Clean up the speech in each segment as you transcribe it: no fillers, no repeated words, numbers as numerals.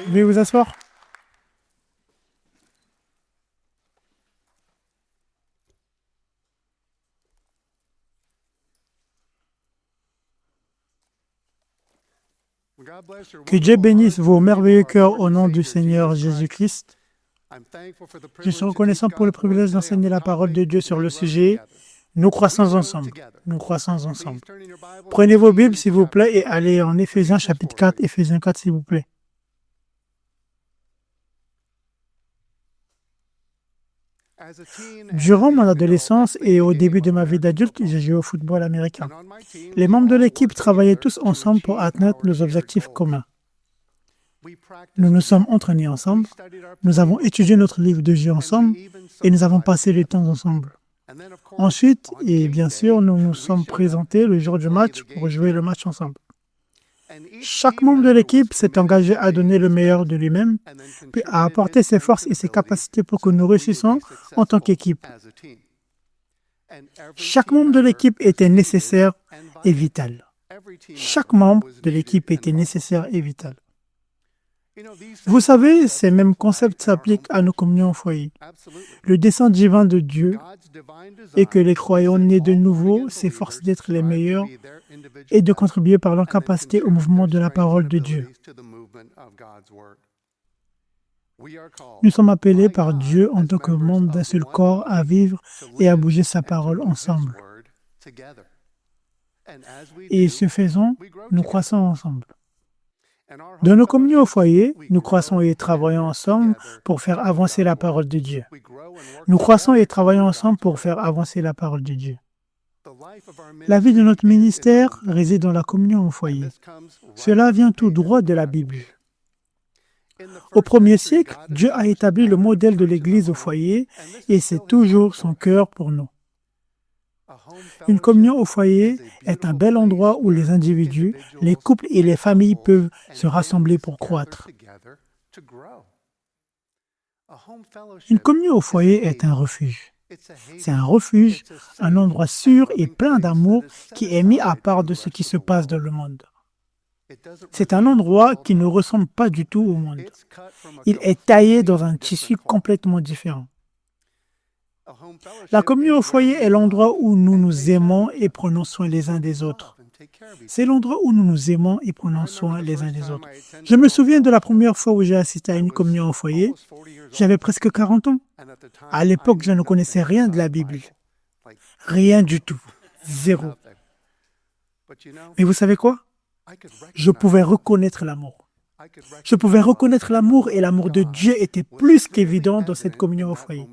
Veuillez vous asseoir. Que Dieu bénisse vos merveilleux cœurs au nom du Seigneur Jésus-Christ. Je suis reconnaissant pour le privilège d'enseigner la parole de Dieu sur le sujet. Nous croissons ensemble. Nous croissons ensemble. Prenez vos Bibles, s'il vous plaît, et allez en Éphésiens chapitre 4, Éphésiens 4, s'il vous plaît. Durant mon adolescence et au début de ma vie d'adulte, j'ai joué au football américain. Les membres de l'équipe travaillaient tous ensemble pour atteindre nos objectifs communs. Nous nous sommes entraînés ensemble, nous avons étudié notre livre de jeu ensemble et nous avons passé le temps ensemble. Ensuite, et bien sûr, nous nous sommes présentés le jour du match pour jouer le match ensemble. Chaque membre de l'équipe s'est engagé à donner le meilleur de lui-même, puis à apporter ses forces et ses capacités pour que nous réussissions en tant qu'équipe. Chaque membre de l'équipe était nécessaire et vital. Chaque membre de l'équipe était nécessaire et vital. Vous savez, ces mêmes concepts s'appliquent à nos communions au foyer. Le dessein divin de Dieu est que les croyants nés de nouveau s'efforcent d'être les meilleurs et de contribuer par leur capacité au mouvement de la parole de Dieu. Nous sommes appelés par Dieu en tant que membres d'un seul corps à vivre et à bouger sa parole ensemble. Et ce faisant, nous croissons ensemble. Dans nos communions au foyer, nous croissons et travaillons ensemble pour faire avancer la parole de Dieu. Nous croissons et travaillons ensemble pour faire avancer la parole de Dieu. La vie de notre ministère réside dans la communion au foyer. Cela vient tout droit de la Bible. Au 1er siècle, Dieu a établi le modèle de l'Église au foyer et c'est toujours son cœur pour nous. Une communion au foyer est un bel endroit où les individus, les couples et les familles peuvent se rassembler pour croître. Une communion au foyer est un refuge. C'est un refuge, un endroit sûr et plein d'amour qui est mis à part de ce qui se passe dans le monde. C'est un endroit qui ne ressemble pas du tout au monde. Il est taillé dans un tissu complètement différent. La communion au foyer est l'endroit où nous nous aimons et prenons soin les uns des autres. C'est l'endroit où nous nous aimons et prenons soin les uns des autres. Je me souviens de la première fois où j'ai assisté à une communion au foyer. J'avais presque 40 ans. À l'époque, je ne connaissais rien de la Bible. Rien du tout. Zéro. Mais vous savez quoi? Je pouvais reconnaître l'amour. Je pouvais reconnaître l'amour et l'amour de Dieu était plus qu'évident dans cette communion au foyer.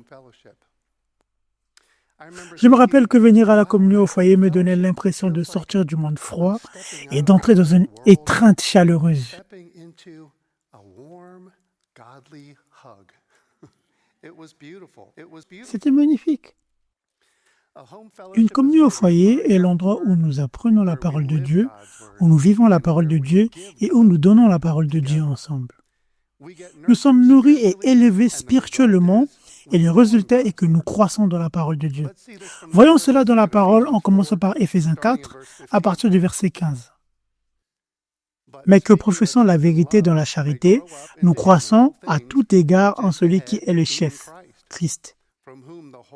Je me rappelle que venir à la communion au foyer me donnait l'impression de sortir du monde froid et d'entrer dans une étreinte chaleureuse. C'était magnifique. Une communion au foyer est l'endroit où nous apprenons la parole de Dieu, où nous vivons la parole de Dieu et où nous donnons la parole de Dieu ensemble. Nous sommes nourris et élevés spirituellement et le résultat est que nous croissons dans la parole de Dieu. Voyons cela dans la parole en commençant par Éphésiens 4 à partir du verset 15. Mais que professant la vérité dans la charité, nous croissons à tout égard en celui qui est le chef, Christ.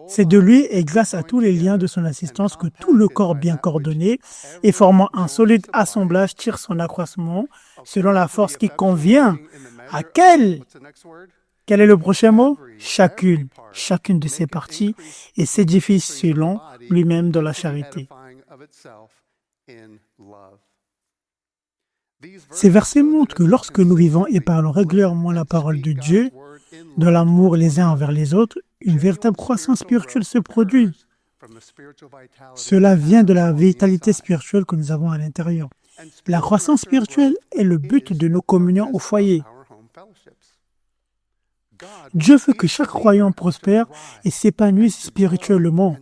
C'est de lui et grâce à tous les liens de son assistance que tout le corps bien coordonné et formant un solide assemblage tire son accroissement selon la force qui convient à quel est le prochain mot? Chacune de ses parties et s'édifie selon lui-même dans la charité. Ces versets montrent que lorsque nous vivons et parlons régulièrement la parole de Dieu, dans l'amour les uns envers les autres, une véritable croissance spirituelle se produit. Cela vient de la vitalité spirituelle que nous avons à l'intérieur. La croissance spirituelle est le but de nos communions au foyer. Dieu veut que chaque croyant prospère et s'épanouisse spirituellement.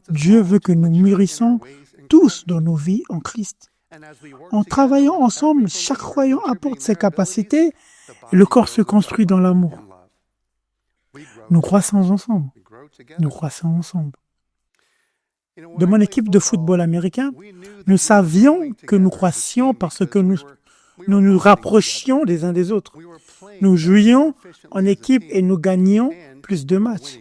Dieu veut que nous mûrissons tous dans nos vies en Christ. En travaillant ensemble, chaque croyant apporte ses capacités et le corps se construit dans l'amour. Nous croissons ensemble. Nous croissons ensemble. de mon équipe de football américain, nous savions que nous croissions parce que nous rapprochions les uns des autres. Nous jouions en équipe et nous gagnions plus de matchs.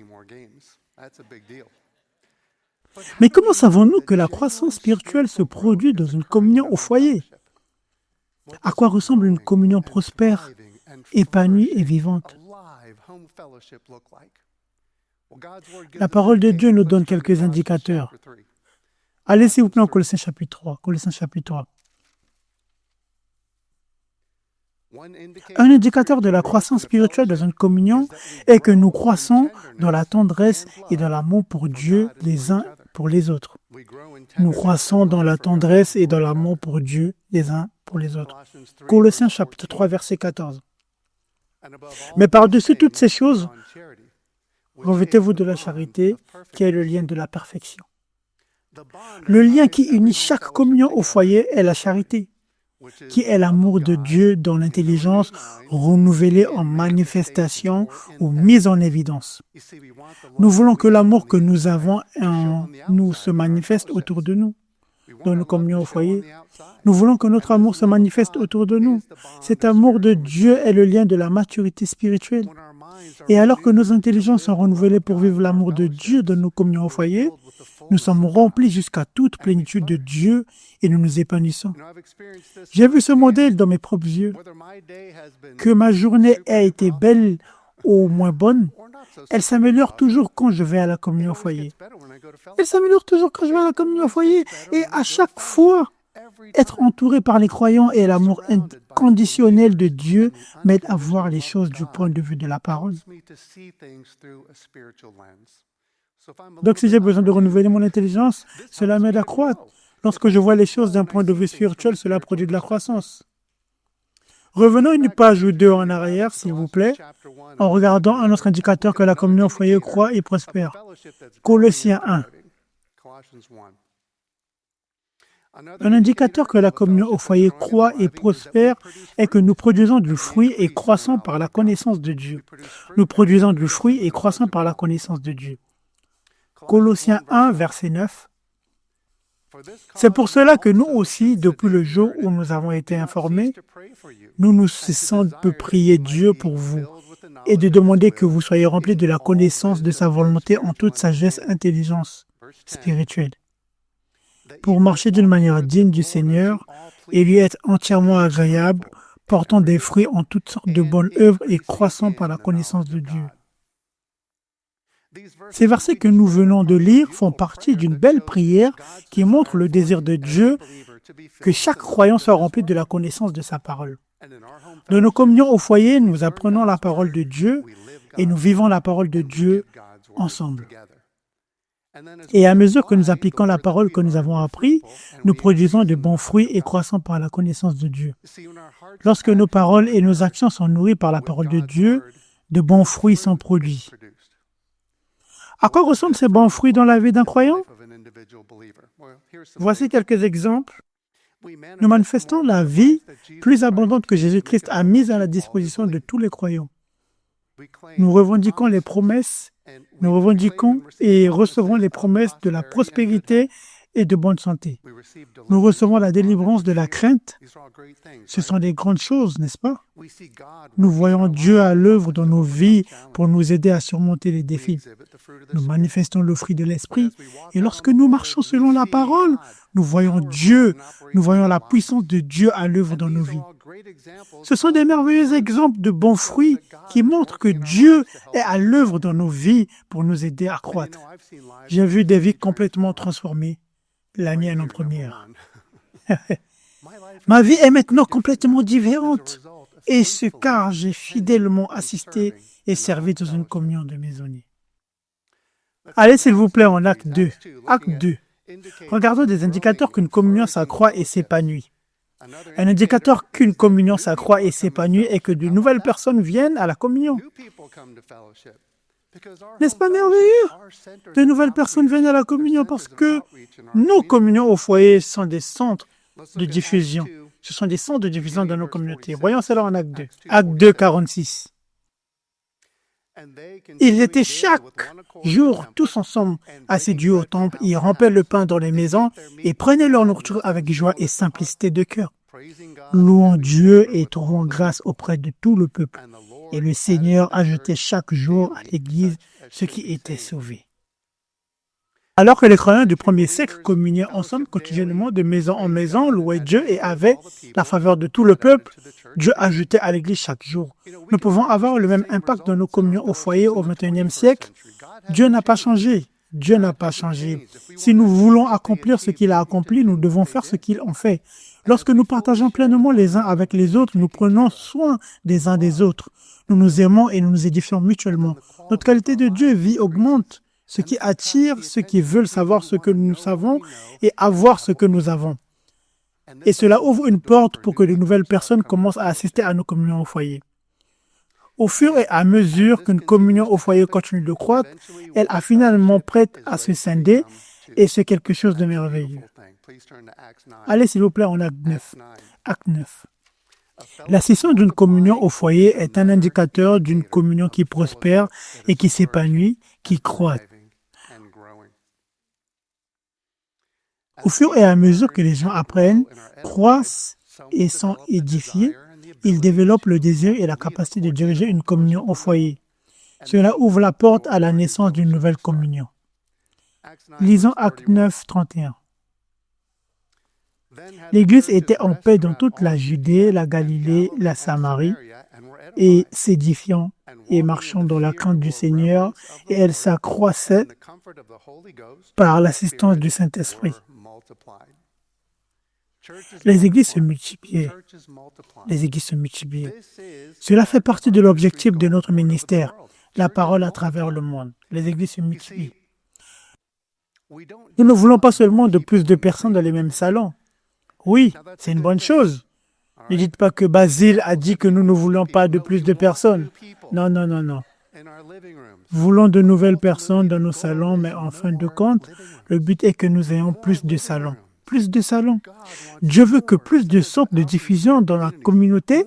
Mais comment savons-nous que la croissance spirituelle se produit dans une communion au foyer? À quoi ressemble une communion prospère, épanouie et vivante? La parole de Dieu nous donne quelques indicateurs. Allez, s'il vous plaît, en Colossiens chapitre 3. Colossiens chapitre 3. Un indicateur de la croissance spirituelle dans une communion est que nous croissons dans la tendresse et dans l'amour pour Dieu les uns pour les autres. Nous croissons dans la tendresse et dans l'amour pour Dieu les uns pour les autres. Colossiens chapitre 3, verset 14. Mais par-dessus toutes ces choses, revêtez-vous de la charité, qui est le lien de la perfection. Le lien qui unit chaque communion au foyer est la charité, qui est l'amour de Dieu dans l'intelligence renouvelée en manifestation ou mise en évidence. Nous voulons que l'amour que nous avons en nous se manifeste autour de nous, dans nos communions au foyer. Nous voulons que notre amour se manifeste autour de nous. Cet amour de Dieu est le lien de la maturité spirituelle. Et alors que nos intelligences sont renouvelées pour vivre l'amour de Dieu dans nos communions au foyer, nous sommes remplis jusqu'à toute plénitude de Dieu et nous nous épanouissons. J'ai vu ce modèle dans mes propres yeux. Que ma journée ait été belle ou moins bonne, elle s'améliore toujours quand je vais à la communion au foyer. Elle s'améliore toujours quand je vais à la communion au foyer. Et à chaque fois, être entouré par les croyants et l'amour inconditionnel de Dieu m'aide à voir les choses du point de vue de la parole. Donc, si j'ai besoin de renouveler mon intelligence, cela m'aide à croître. Lorsque je vois les choses d'un point de vue spirituel, cela produit de la croissance. Revenons une page ou deux en arrière, s'il vous plaît, en regardant un autre indicateur que la communion au foyer croît et prospère. Colossiens 1. Un indicateur que la communion au foyer croît et prospère est que nous produisons du fruit et croissons par la connaissance de Dieu. Nous produisons du fruit et croissons par la connaissance de Dieu. Colossiens 1, verset 9. C'est pour cela que nous aussi, depuis le jour où nous avons été informés, nous nous cessons de prier Dieu pour vous et de demander que vous soyez remplis de la connaissance de sa volonté en toute sagesse, intelligence spirituelle, pour marcher d'une manière digne du Seigneur et lui être entièrement agréable, portant des fruits en toutes sortes de bonnes œuvres et croissant par la connaissance de Dieu. Ces versets que nous venons de lire font partie d'une belle prière qui montre le désir de Dieu que chaque croyant soit rempli de la connaissance de sa parole. Dans nos communions au foyer, nous apprenons la parole de Dieu et nous vivons la parole de Dieu ensemble. Et à mesure que nous appliquons la parole que nous avons apprise, nous produisons de bons fruits et croissons par la connaissance de Dieu. Lorsque nos paroles et nos actions sont nourries par la parole de Dieu, de bons fruits sont produits. À quoi ressemblent ces bons fruits dans la vie d'un croyant? Voici quelques exemples. Nous manifestons la vie plus abondante que Jésus-Christ a mise à la disposition de tous les croyants. Nous revendiquons les promesses, nous revendiquons et recevons les promesses de la prospérité et de bonne santé. Nous recevons la délivrance de la crainte. Ce sont des grandes choses, n'est-ce pas? Nous voyons Dieu à l'œuvre dans nos vies pour nous aider à surmonter les défis. Nous manifestons le fruit de l'Esprit et lorsque nous marchons selon la parole, nous voyons Dieu, nous voyons la puissance de Dieu à l'œuvre dans nos vies. Ce sont des merveilleux exemples de bons fruits qui montrent que Dieu est à l'œuvre dans nos vies pour nous aider à croître. J'ai vu des vies complètement transformées, la mienne en première. Ma vie est maintenant complètement différente, et ce car j'ai fidèlement assisté et servi dans une communion de maisonniers. Allez, s'il vous plaît, en acte 2. Acte 2. Regardons des indicateurs qu'une communion s'accroît et s'épanouit. Un indicateur qu'une communion s'accroît et s'épanouit est que de nouvelles personnes viennent à la communion. N'est-ce pas merveilleux? De nouvelles personnes viennent à la communion parce que nos communions au foyer sont des centres de diffusion. Ce sont des centres de diffusion dans nos communautés. Voyons cela en acte 2. Acte 2, 46. Ils étaient chaque jour tous ensemble assidus au temple, ils rompaient le pain dans les maisons et prenaient leur nourriture avec joie et simplicité de cœur, louant Dieu et trouvant grâce auprès de tout le peuple. Et le Seigneur ajoutait chaque jour à l'Église ceux qui étaient sauvés. Alors que les croyants du premier siècle communiaient ensemble quotidiennement de maison en maison, louaient Dieu et avaient la faveur de tout le peuple, Dieu ajoutait à l'Église chaque jour. Nous pouvons avoir le même impact dans nos communions au foyer au XXIe siècle. Dieu n'a pas changé. Dieu n'a pas changé. Si nous voulons accomplir ce qu'il a accompli, nous devons faire ce qu'il en fait. Lorsque nous partageons pleinement les uns avec les autres, nous prenons soin des uns des autres. Nous nous aimons et nous nous édifions mutuellement. Notre qualité de vie augmente, ce qui attire ceux qui veulent savoir ce que nous savons et avoir ce que nous avons. Et cela ouvre une porte pour que de nouvelles personnes commencent à assister à nos communions au foyer. Au fur et à mesure qu'une communion au foyer continue de croître, elle a finalement prête à se scinder et c'est quelque chose de merveilleux. Allez s'il vous plaît en Acte 9. Acte 9. La session d'une communion au foyer est un indicateur d'une communion qui prospère et qui s'épanouit, qui croît. Au fur et à mesure que les gens apprennent, croissent et sont édifiés, ils développent le désir et la capacité de diriger une communion au foyer. Cela ouvre la porte à la naissance d'une nouvelle communion. Lisons Acte 9, 31. L'Église était en paix dans toute la Judée, la Galilée, la Samarie, et s'édifiant et marchant dans la crainte du Seigneur, et elle s'accroissait par l'assistance du Saint-Esprit. Les églises se multipliaient. Cela fait partie de l'objectif de notre ministère, la parole à travers le monde. Les églises se multiplient. Nous ne voulons pas seulement de plus de personnes dans les mêmes salons. Oui, c'est une bonne chose. Ne dites pas que Basile a dit que nous ne voulons pas de plus de personnes. Non. Nous voulons de nouvelles personnes dans nos salons, mais en fin de compte, le but est que nous ayons plus de salons. Plus de salons. Dieu veut que plus de sortes de diffusion dans la communauté,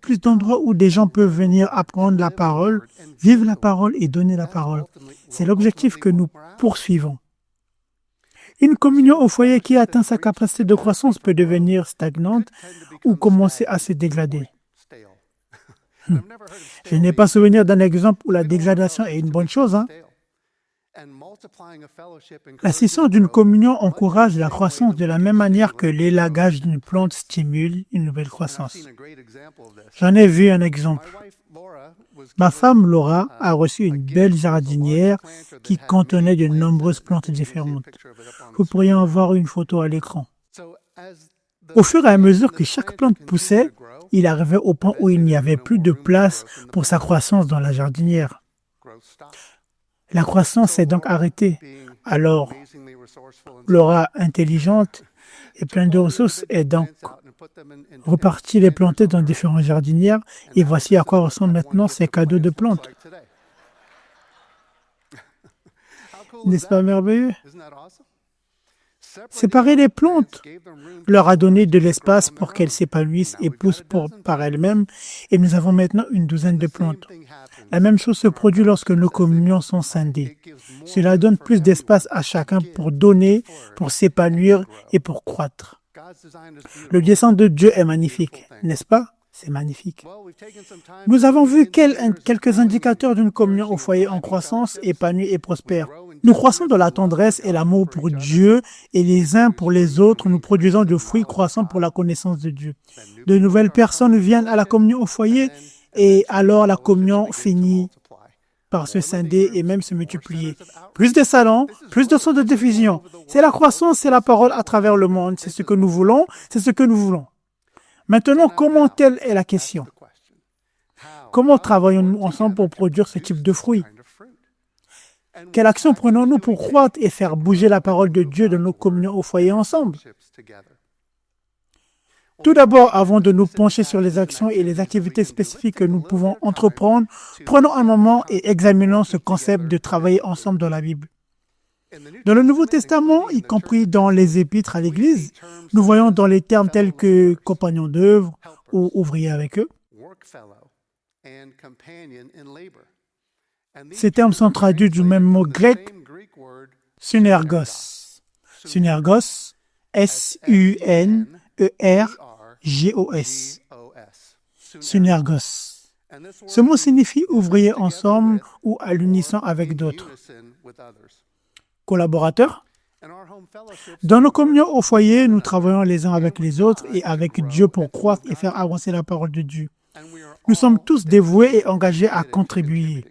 plus d'endroits où des gens peuvent venir apprendre la parole, vivre la parole et donner la parole. C'est l'objectif que nous poursuivons. Une communion au foyer qui atteint sa capacité de croissance peut devenir stagnante ou commencer à se dégrader. Je n'ai pas souvenir d'un exemple où la dégradation est une bonne chose. La session d'une communion encourage la croissance de la même manière que l'élagage d'une plante stimule une nouvelle croissance. J'en ai vu un exemple. Ma femme Laura a reçu une belle jardinière qui contenait de nombreuses plantes différentes. Vous pourriez en voir une photo à l'écran. Au fur et à mesure que chaque plante poussait, il arrivait au point où il n'y avait plus de place pour sa croissance dans la jardinière. La croissance s'est donc arrêtée. Alors, Laura, intelligente et pleine de ressources, est donc repartie les planter dans différentes jardinières et voici à quoi ressemblent maintenant ces cadeaux de plantes. N'est-ce pas merveilleux? Séparer les plantes leur a donné de l'espace pour qu'elles s'épanouissent et poussent par elles-mêmes et nous avons maintenant une douzaine de plantes. La même chose se produit lorsque nos communions sont scindées. Cela donne plus d'espace à chacun pour donner, pour s'épanouir et pour croître. Le dessein de Dieu est magnifique, n'est-ce pas? C'est magnifique. Nous avons vu quelques indicateurs d'une communion au foyer en croissance, épanouie et prospère. Nous croissons dans la tendresse et l'amour pour Dieu et les uns pour les autres, nous produisons de fruits croissants pour la connaissance de Dieu. De nouvelles personnes viennent à la communion au foyer et alors la communion finit par se scinder et même se multiplier. Plus de salons, plus de centres de diffusion. C'est la croissance, c'est la parole à travers le monde. C'est ce que nous voulons, c'est ce que nous voulons. Maintenant, comment telle est la question? Comment travaillons-nous ensemble pour produire ce type de fruits? Quelle action prenons-nous pour croître et faire bouger la parole de Dieu dans nos communions au foyer ensemble? Tout d'abord, avant de nous pencher sur les actions et les activités spécifiques que nous pouvons entreprendre, prenons un moment et examinons ce concept de travailler ensemble dans la Bible. Dans le Nouveau Testament, y compris dans les épîtres à l'Église, nous voyons dans les termes tels que compagnons d'œuvre ou ouvriers avec eux. Ces termes sont traduits du même mot grec, synergos. Synergos, S-U-N-E-R-G-O-S. Synergos. Ce mot signifie ouvrier ensemble ou à l'unisson avec d'autres. Collaborateurs. Dans nos communions au foyer, nous travaillons les uns avec les autres et avec Dieu pour croître et faire avancer la parole de Dieu. Nous sommes tous dévoués et engagés à contribuer.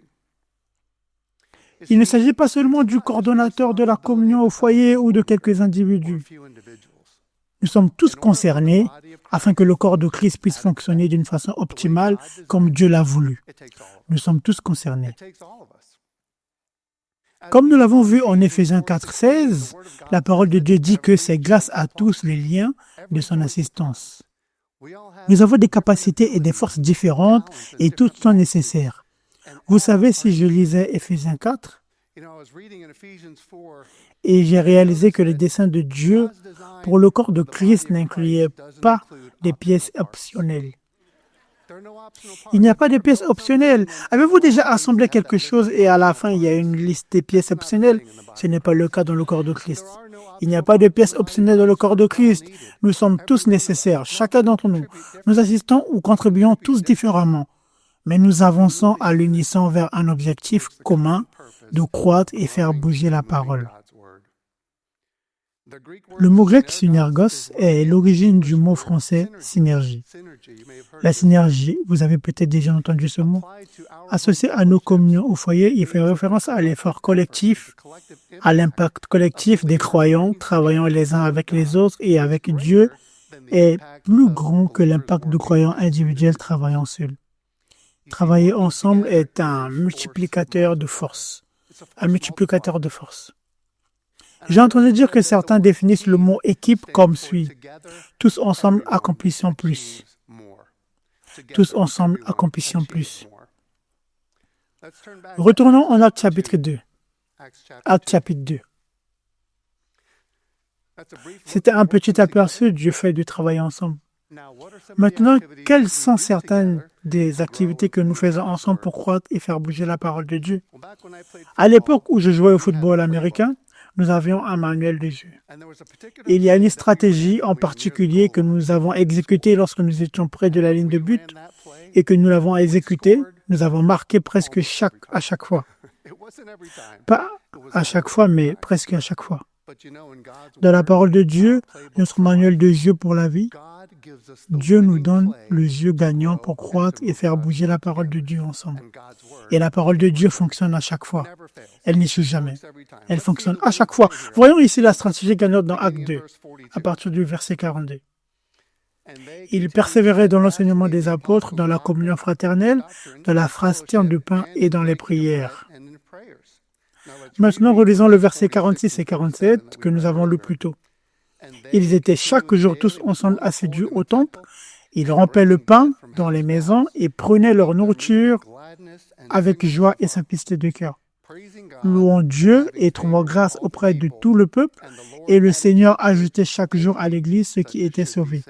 Il ne s'agit pas seulement du coordonnateur de la communion au foyer ou de quelques individus. Nous sommes tous concernés afin que le corps de Christ puisse fonctionner d'une façon optimale comme Dieu l'a voulu. Nous sommes tous concernés. Comme nous l'avons vu en Éphésiens 4:16, la parole de Dieu dit que c'est grâce à tous les liens de son assistance. Nous avons des capacités et des forces différentes et toutes sont nécessaires. Vous savez, si je lisais Éphésiens 4, et j'ai réalisé que le dessein de Dieu pour le corps de Christ n'incluait pas des pièces optionnelles. Il n'y a pas de pièces optionnelles. Avez-vous déjà assemblé quelque chose et à la fin, il y a une liste des pièces optionnelles? Ce n'est pas le cas dans le corps de Christ. Il n'y a pas de pièces optionnelles dans le corps de Christ. Nous sommes tous nécessaires, chacun d'entre nous. Nous assistons ou contribuons tous différemment. Mais nous avançons à l'unisson vers un objectif commun de croître et faire bouger la parole. Le mot grec synergos est l'origine du mot français synergie. La synergie, vous avez peut-être déjà entendu ce mot, associé à nos communions au foyer, il fait référence à l'effort collectif, à l'impact collectif des croyants travaillant les uns avec les autres et avec Dieu est plus grand que l'impact de croyants individuels travaillant seuls. Travailler ensemble est un multiplicateur de force. Un multiplicateur de force. J'ai entendu dire que certains définissent le mot équipe comme suit. Tous ensemble accomplissons plus. Tous ensemble accomplissons plus. Retournons en Actes chapitre 2. Actes chapitre 2. C'était un petit aperçu du fait de travailler ensemble. Maintenant, quelles sont certaines des activités que nous faisons ensemble pour croître et faire bouger la parole de Dieu? À l'époque où je jouais au football américain, nous avions un manuel de jeu. Il y a une stratégie en particulier que nous avons exécutée lorsque nous étions près de la ligne de but et que nous l'avons exécutée, nous avons marqué presque à chaque fois. Pas à chaque fois, mais presque à chaque fois. Dans la parole de Dieu, notre manuel de jeu pour la vie, Dieu nous donne le jeu gagnant pour croître et faire bouger la parole de Dieu ensemble. Et la parole de Dieu fonctionne à chaque fois. Elle n'échoue jamais. Elle fonctionne à chaque fois. Voyons ici la stratégie gagnante dans Acte 2, à partir du verset 42. Ils persévéraient dans l'enseignement des apôtres, dans la communion fraternelle, dans la fraction du pain et dans les prières. Maintenant, relisons le verset 46 et 47 que nous avons lu plus tôt. Ils étaient chaque jour tous ensemble assidus au temple. Ils rompaient le pain dans les maisons et prenaient leur nourriture avec joie et simplicité de cœur, louant Dieu et trouvant grâce auprès de tout le peuple. Et le Seigneur ajoutait chaque jour à l'Église ceux qui étaient sauvés.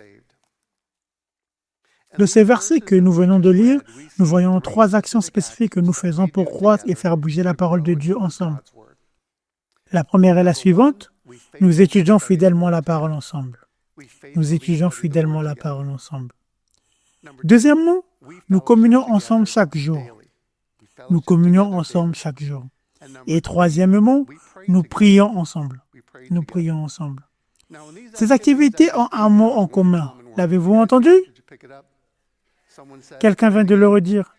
De ces versets que nous venons de lire, nous voyons 3 actions spécifiques que nous faisons pour croître et faire bouger la parole de Dieu ensemble. La première est la suivante. Nous étudions fidèlement la parole ensemble. Nous étudions fidèlement la parole ensemble. Deuxièmement, nous communions ensemble chaque jour. Nous communions ensemble chaque jour. Et troisièmement, nous prions ensemble. Nous prions ensemble. Ces activités ont un mot en commun. L'avez-vous entendu? Quelqu'un vient de le redire.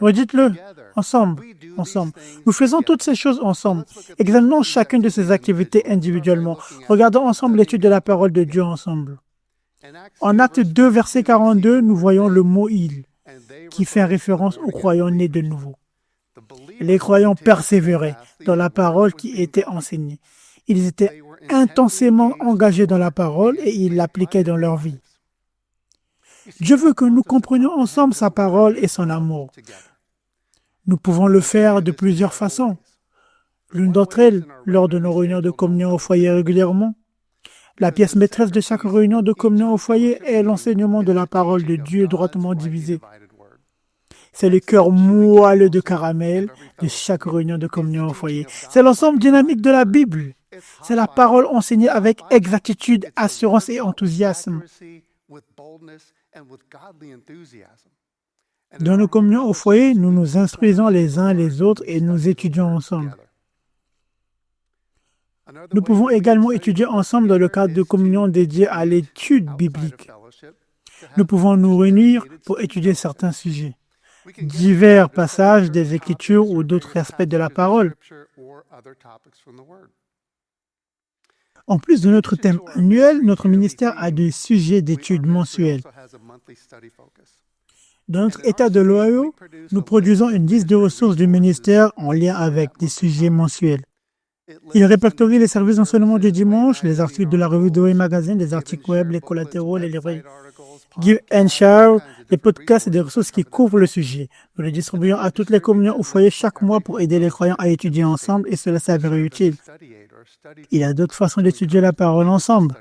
Redites-le. Ensemble. Ensemble. Nous faisons toutes ces choses ensemble. Examinons chacune de ces activités individuellement. Regardons ensemble l'étude de la parole de Dieu ensemble. En Acte 2, verset 42, nous voyons le mot « il » qui fait référence aux croyants nés de nouveau. Les croyants persévéraient dans la parole qui était enseignée. Ils étaient intensément engagés dans la parole et ils l'appliquaient dans leur vie. Dieu veut que nous comprenions ensemble sa parole et son amour. Nous pouvons le faire de plusieurs façons. L'une d'entre elles, lors de nos réunions de communion au foyer régulièrement. La pièce maîtresse de chaque réunion de communion au foyer est l'enseignement de la parole de Dieu droitement divisée. C'est le cœur moelleux de caramel de chaque réunion de communion au foyer. C'est l'ensemble dynamique de la Bible. C'est la parole enseignée avec exactitude, assurance et enthousiasme. Dans nos communions au foyer, nous nous instruisons les uns les autres et nous étudions ensemble. Nous pouvons également étudier ensemble dans le cadre de communion dédiée à l'étude biblique. Nous pouvons nous réunir pour étudier certains sujets, divers passages des Écritures ou d'autres aspects de la parole. En plus de notre thème annuel, notre ministère a des sujets d'études mensuels. Dans notre État de l'Ohio, nous produisons une liste de ressources du ministère en lien avec des sujets mensuels. Il répertorie les services d'enseignement du dimanche, les articles de la revue d'Ohio Magazine, les articles web, les collatéraux, les livrets Give and Share, les podcasts et des ressources qui couvrent le sujet. Nous les distribuons à toutes les communions au foyer chaque mois pour aider les croyants à étudier ensemble et cela s'avère utile. Il y a d'autres façons d'étudier la parole ensemble.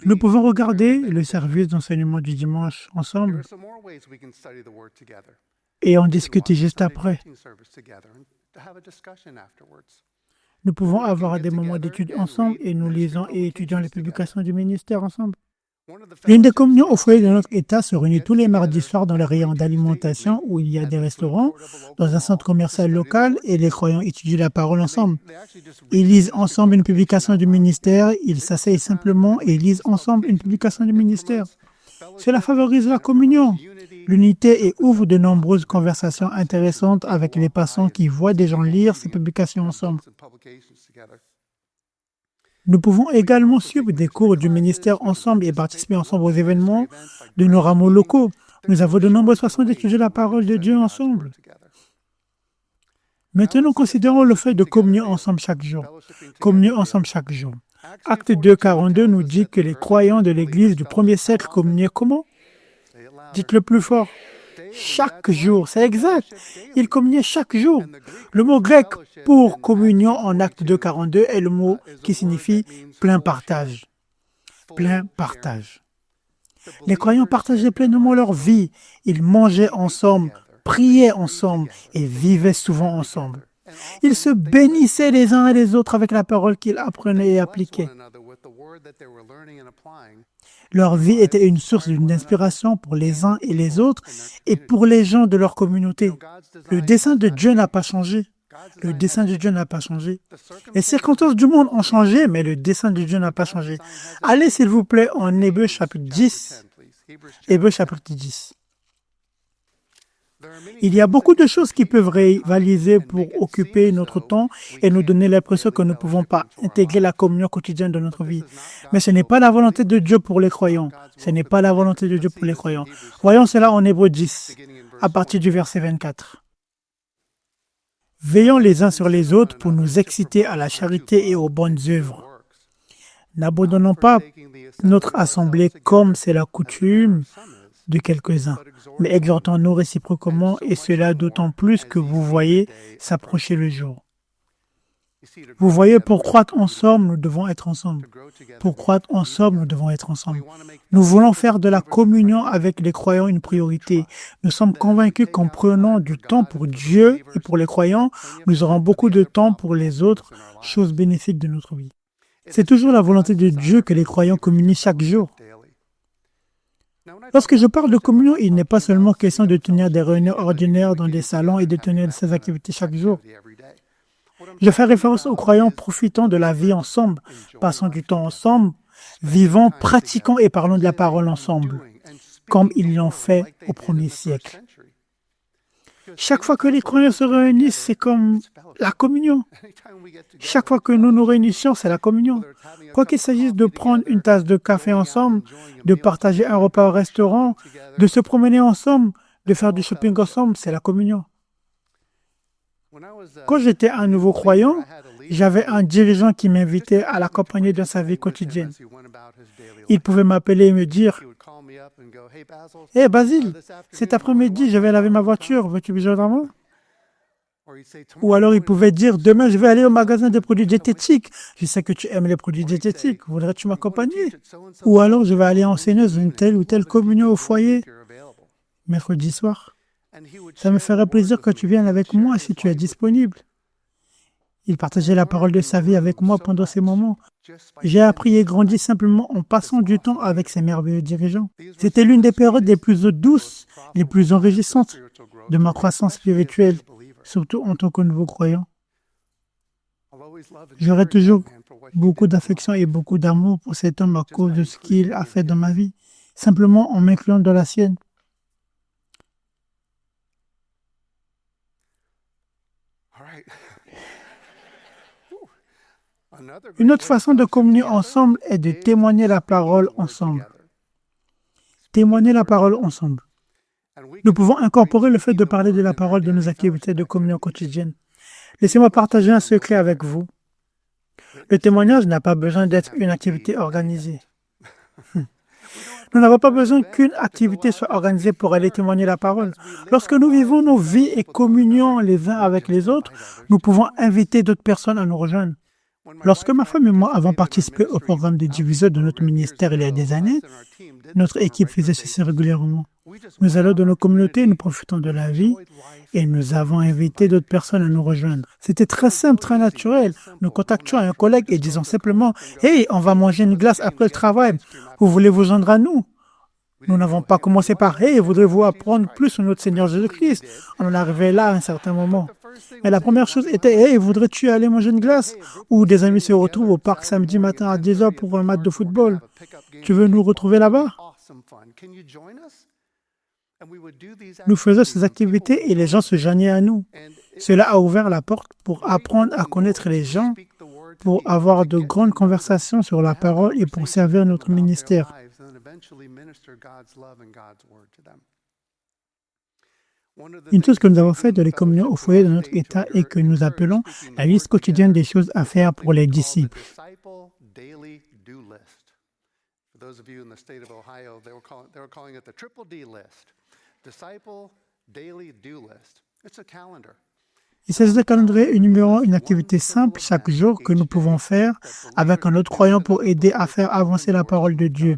Nous pouvons regarder le service d'enseignement du dimanche ensemble et en discuter juste après. Nous pouvons avoir des moments d'études ensemble et nous lisons et étudions les publications du ministère ensemble. L'une des communions au foyer de notre État se réunit tous les mardis soirs dans le rayon d'alimentation où il y a des restaurants, dans un centre commercial local et les croyants étudient la parole ensemble. Ils lisent ensemble une publication du ministère, ils s'asseyent simplement et lisent ensemble une publication du ministère. Cela favorise la communion, l'unité et ouvre de nombreuses conversations intéressantes avec les passants qui voient des gens lire ces publications ensemble. Nous pouvons également suivre des cours du ministère ensemble et participer ensemble aux événements de nos rameaux locaux. Nous avons de nombreuses façons d'étudier la parole de Dieu ensemble. Maintenant, considérons le fait de communier ensemble chaque jour. Communier ensemble chaque jour. Acte 2, 42 nous dit que les croyants de l'Église du 1er siècle communiaient comment? Dites-le plus fort. Chaque jour, c'est exact. Ils communiaient chaque jour. Le mot grec pour communion en acte 2, 42 est le mot qui signifie plein partage. Plein partage. Les croyants partageaient pleinement leur vie. Ils mangeaient ensemble, priaient ensemble et vivaient souvent ensemble. Ils se bénissaient les uns et les autres avec la parole qu'ils apprenaient et appliquaient. Leur vie était une source d'inspiration pour les uns et les autres et pour les gens de leur communauté. Le dessein de Dieu n'a pas changé. Le dessein de Dieu n'a pas changé. Les circonstances du monde ont changé, mais le dessein de Dieu n'a pas changé. Allez, s'il vous plaît, en Hébreux chapitre 10. Hébreux chapitre 10. Il y a beaucoup de choses qui peuvent rivaliser pour occuper notre temps et nous donner l'impression que nous ne pouvons pas intégrer la communion quotidienne de notre vie. Mais ce n'est pas la volonté de Dieu pour les croyants. Ce n'est pas la volonté de Dieu pour les croyants. Voyons cela en Hébreux 10, à partir du verset 24. Veillons les uns sur les autres pour nous exciter à la charité et aux bonnes œuvres. N'abandonnons pas notre assemblée comme c'est la coutume de quelques-uns, mais exhortons-nous réciproquement et cela d'autant plus que vous voyez s'approcher le jour. Vous voyez, pour croître ensemble, nous devons être ensemble. Pour croître ensemble, nous devons être ensemble. Nous voulons faire de la communion avec les croyants une priorité. Nous sommes convaincus qu'en prenant du temps pour Dieu et pour les croyants, nous aurons beaucoup de temps pour les autres choses bénéfiques de notre vie. C'est toujours la volonté de Dieu que les croyants communient chaque jour. Lorsque je parle de communion, il n'est pas seulement question de tenir des réunions ordinaires dans des salons et de tenir ces activités chaque jour. Je fais référence aux croyants profitant de la vie ensemble, passant du temps ensemble, vivant, pratiquant et parlant de la parole ensemble, comme ils l'ont fait au 1er siècle. Chaque fois que les croyants se réunissent, c'est comme la communion. Chaque fois que nous nous réunissons, c'est la communion. Quoi qu'il s'agisse de prendre une tasse de café ensemble, de partager un repas au restaurant, de se promener ensemble, de faire du shopping ensemble, c'est la communion. Quand j'étais un nouveau croyant, j'avais un dirigeant qui m'invitait à l'accompagner dans sa vie quotidienne. Il pouvait m'appeler et me dire « Hey Basile, cet après-midi, je vais laver ma voiture, veux-tu besoin moi ?» Ou alors il pouvait dire « Demain, je vais aller au magasin de produits diététiques. Je sais que tu aimes les produits diététiques, voudrais-tu m'accompagner ?» Ou alors je vais aller enseigner dans une telle ou telle communion au foyer. mercredi soir. Ça me ferait plaisir que tu viennes avec moi si tu es disponible. Il partageait la parole de sa vie avec moi pendant ces moments. J'ai appris et grandi simplement en passant du temps avec ces merveilleux dirigeants. C'était l'une des périodes les plus douces, les plus enrichissantes de ma croissance spirituelle, surtout en tant que nouveau croyant. J'aurai toujours beaucoup d'affection et beaucoup d'amour pour cet homme à cause de ce qu'il a fait dans ma vie, simplement en m'incluant dans la sienne. Une autre façon de communier ensemble est de témoigner la parole ensemble. Témoigner la parole ensemble. Nous pouvons incorporer le fait de parler de la parole de nos activités de communion quotidienne. Laissez-moi partager un secret avec vous. Le témoignage n'a pas besoin d'être une activité organisée. Nous n'avons pas besoin qu'une activité soit organisée pour aller témoigner la parole. Lorsque nous vivons nos vies et communions les uns avec les autres, nous pouvons inviter d'autres personnes à nous rejoindre. Lorsque ma femme et moi avons participé au programme de diviseur de notre ministère il y a des années, notre équipe faisait ceci régulièrement. Nous allons dans nos communautés, nous profitons de la vie et nous avons invité d'autres personnes à nous rejoindre. C'était très simple, très naturel. Nous contactions un collègue et disons simplement « Hey, on va manger une glace après le travail. Vous voulez vous joindre à nous ?» Nous n'avons pas commencé par « Hey, voudrez-vous apprendre plus sur notre Seigneur Jésus-Christ ?» On en arrivait là à un certain moment. Mais la première chose était « Hey, voudrais-tu aller manger une glace ?» Ou des amis se retrouvent au parc samedi matin à 10h pour un match de football. Tu veux nous retrouver là-bas? Nous faisions ces activités et les gens se joignaient à nous. Cela a ouvert la porte pour apprendre à connaître les gens, pour avoir de grandes conversations sur la parole et pour servir notre ministère. Une chose que nous avons fait de les communions au foyer de notre État et que nous appelons la liste quotidienne des choses à faire pour les disciples. Il s'agit de calendrier énumérant une activité simple chaque jour que nous pouvons faire avec un autre croyant pour aider à faire avancer la parole de Dieu.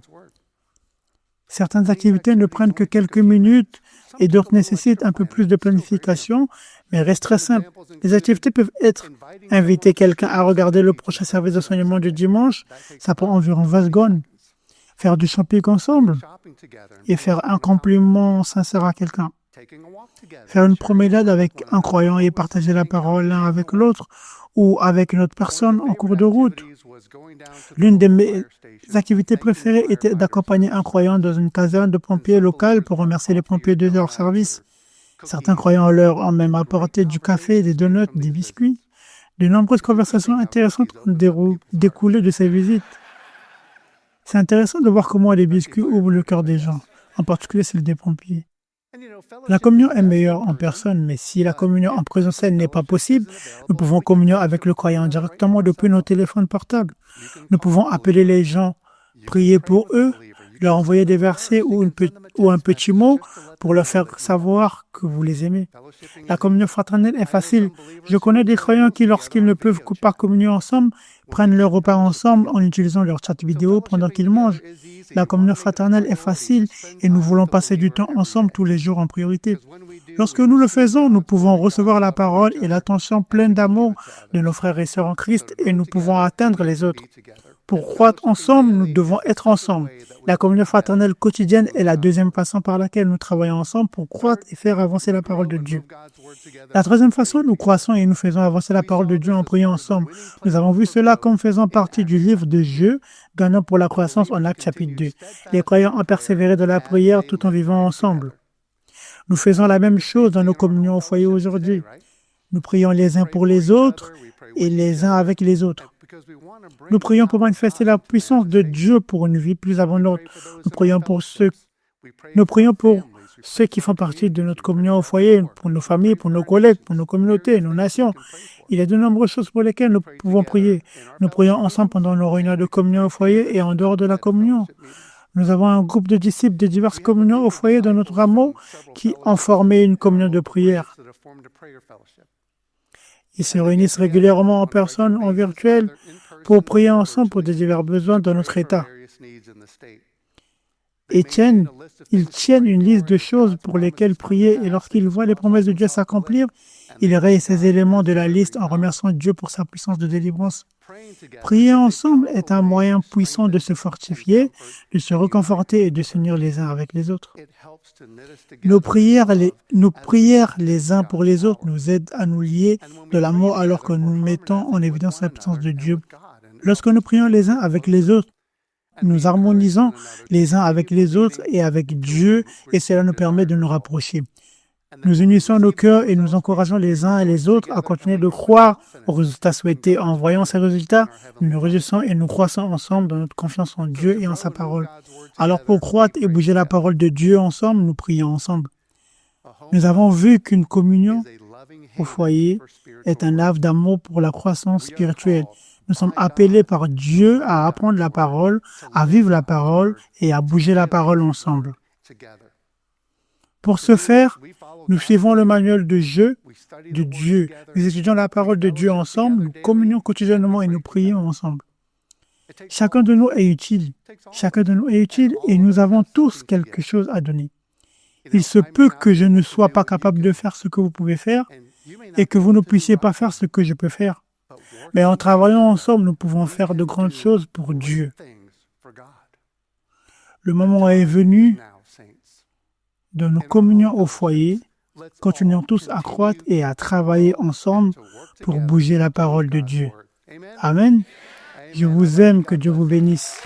Certaines activités ne prennent que quelques minutes et d'autres nécessitent un peu plus de planification, mais restent très simples. Les activités peuvent être inviter quelqu'un à regarder le prochain service d'enseignement du dimanche, ça prend environ 20 secondes. Faire du shopping ensemble et faire un compliment sincère à quelqu'un. Faire une promenade avec un croyant et partager la parole l'un avec l'autre ou avec une autre personne en cours de route. L'une de mes activités préférées était d'accompagner un croyant dans une caserne de pompiers locale pour remercier les pompiers de leur service. Certains croyants leur ont même apporté du café, des donuts, des biscuits. De nombreuses conversations intéressantes ont découlé de ces visites. C'est intéressant de voir comment les biscuits ouvrent le cœur des gens, en particulier celle des pompiers. La communion est meilleure en personne, mais si la communion en présentiel n'est pas possible, nous pouvons communier avec le croyant directement depuis nos téléphones portables. Nous pouvons appeler les gens, prier pour eux, leur envoyer des versets ou un petit mot pour leur faire savoir que vous les aimez. La communion fraternelle est facile. Je connais des croyants qui, lorsqu'ils ne peuvent pas communier ensemble, prennent leur repas ensemble en utilisant leur chat vidéo pendant qu'ils mangent. La communion fraternelle est facile et nous voulons passer du temps ensemble tous les jours en priorité. Lorsque nous le faisons, nous pouvons recevoir la parole et l'attention pleine d'amour de nos frères et sœurs en Christ et nous pouvons atteindre les autres. Pour croître ensemble, nous devons être ensemble. La communion fraternelle quotidienne est la deuxième façon par laquelle nous travaillons ensemble pour croître et faire avancer la parole de Dieu. La troisième façon, nous croissons et nous faisons avancer la parole de Dieu en priant ensemble. Nous avons vu cela comme faisant partie du livre de Jeux, gagnant pour la croissance en Actes chapitre 2. Les croyants ont persévéré dans la prière tout en vivant ensemble. Nous faisons la même chose dans nos communions au foyer aujourd'hui. Nous prions les uns pour les autres et les uns avec les autres. Nous prions pour manifester la puissance de Dieu pour une vie plus abondante. Nous prions pour ceux qui font partie de notre communion au foyer, pour nos familles, pour nos collègues, pour nos communautés, nos nations. Il y a de nombreuses choses pour lesquelles nous pouvons prier. Nous prions ensemble pendant nos réunions de communion au foyer et en dehors de la communion. Nous avons un groupe de disciples de diverses communions au foyer de notre rameau qui ont formé une communion de prière. Ils se réunissent régulièrement en personne, en virtuel, pour prier ensemble pour des divers besoins de notre État. Ils tiennent une liste de choses pour lesquelles prier et lorsqu'ils voient les promesses de Dieu s'accomplir, ils rayent ces éléments de la liste en remerciant Dieu pour sa puissance de délivrance. Prier ensemble est un moyen puissant de se fortifier, de se réconforter et de s'unir les uns avec les autres. Nos prières les uns pour les autres nous aident à nous lier de l'amour alors que nous mettons en évidence la puissance de Dieu. Lorsque nous prions les uns avec les autres, nous harmonisons les uns avec les autres et avec Dieu et cela nous permet de nous rapprocher. Nous unissons nos cœurs et nous encourageons les uns et les autres à continuer de croire aux résultats souhaités. En voyant ces résultats, nous nous réjouissons et nous croissons ensemble dans notre confiance en Dieu et en sa parole. Alors pour croître et bouger la parole de Dieu ensemble, nous prions ensemble. Nous avons vu qu'une communion au foyer est un havre d'amour pour la croissance spirituelle. Nous sommes appelés par Dieu à apprendre la parole, à vivre la parole et à bouger la parole ensemble. Pour ce faire, nous suivons le manuel de jeu de Dieu. Nous étudions la parole de Dieu ensemble, nous communions quotidiennement et nous prions ensemble. Chacun de nous est utile. Chacun de nous est utile et nous avons tous quelque chose à donner. Il se peut que je ne sois pas capable de faire ce que vous pouvez faire et que vous ne puissiez pas faire ce que je peux faire. Mais en travaillant ensemble, nous pouvons faire de grandes choses pour Dieu. Le moment est venu de nos communions au foyer. Continuons tous à croître et à travailler ensemble pour bouger la parole de Dieu. Amen. Je vous aime, que Dieu vous bénisse.